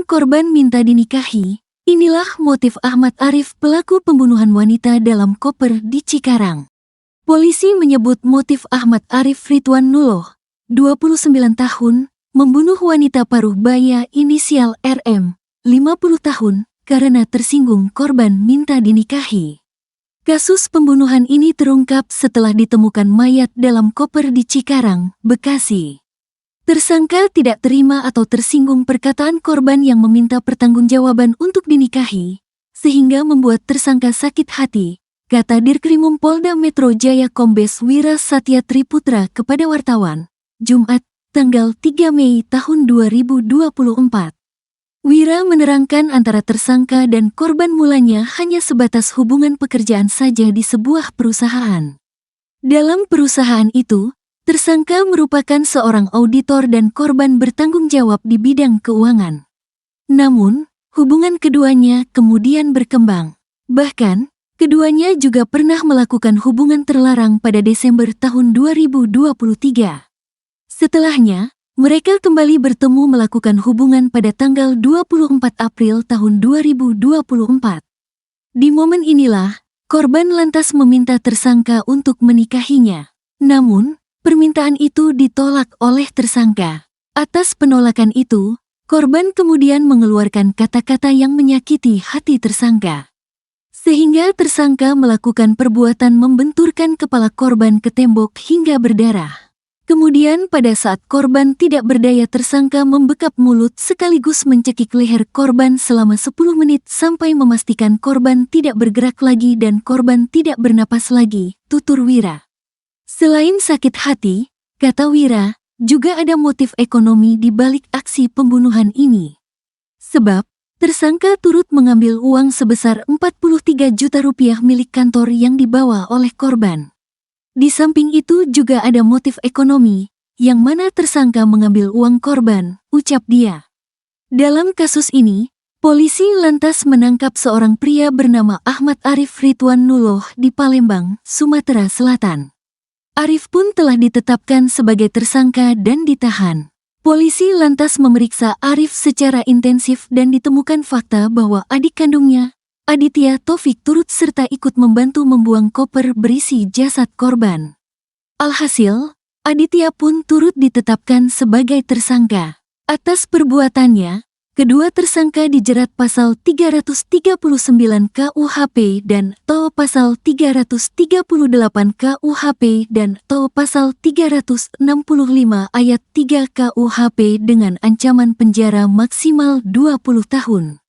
korban minta dinikahi. Inilah motif Ahmad Arif, pelaku pembunuhan wanita dalam koper di Cikarang. Polisi menyebut motif Ahmad Arif Ridwan Nuloh, 29 tahun, membunuh wanita paruh baya inisial RM, 50 tahun, karena tersinggung korban minta dinikahi. Kasus pembunuhan ini terungkap setelah ditemukan mayat dalam koper di Cikarang, Bekasi. Tersangka tidak terima atau tersinggung perkataan korban yang meminta pertanggungjawaban untuk dinikahi, sehingga membuat tersangka sakit hati, kata Dirkrimum Polda Metro Jaya Kombes Wira Satya Triputra kepada wartawan, Jumat, tanggal 3 Mei tahun 2024. Wira menerangkan antara tersangka dan korban mulanya hanya sebatas hubungan pekerjaan saja di sebuah perusahaan. Dalam perusahaan itu, tersangka merupakan seorang auditor dan korban bertanggung jawab di bidang keuangan. Namun, hubungan keduanya kemudian berkembang. Bahkan, keduanya juga pernah melakukan hubungan terlarang pada Desember tahun 2023. Setelahnya, mereka kembali bertemu melakukan hubungan pada tanggal 24 April tahun 2024. Di momen inilah, korban lantas meminta tersangka untuk menikahinya. Namun, permintaan itu ditolak oleh tersangka. Atas penolakan itu, korban kemudian mengeluarkan kata-kata yang menyakiti hati tersangka. Sehingga tersangka melakukan perbuatan membenturkan kepala korban ke tembok hingga berdarah. Kemudian pada saat korban tidak berdaya, tersangka membekap mulut sekaligus mencekik leher korban selama 10 menit sampai memastikan korban tidak bergerak lagi dan korban tidak bernapas lagi, tutur Wira. Selain sakit hati, kata Wira, juga ada motif ekonomi di balik aksi pembunuhan ini. Sebab, tersangka turut mengambil uang sebesar 43 juta rupiah milik kantor yang dibawa oleh korban. Di samping itu juga ada motif ekonomi, yang mana tersangka mengambil uang korban, ucap dia. Dalam kasus ini, polisi lantas menangkap seorang pria bernama Ahmad Arif Ridwan Nuloh di Palembang, Sumatera Selatan. Arif pun telah ditetapkan sebagai tersangka dan ditahan. Polisi lantas memeriksa Arif secara intensif dan ditemukan fakta bahwa adik kandungnya, Aditya Taufik, turut serta ikut membantu membuang koper berisi jasad korban. Alhasil, Aditya pun turut ditetapkan sebagai tersangka. Atas perbuatannya, kedua tersangka dijerat pasal 339 KUHP dan atau pasal 338 KUHP dan atau pasal 365 ayat 3 KUHP dengan ancaman penjara maksimal 20 tahun.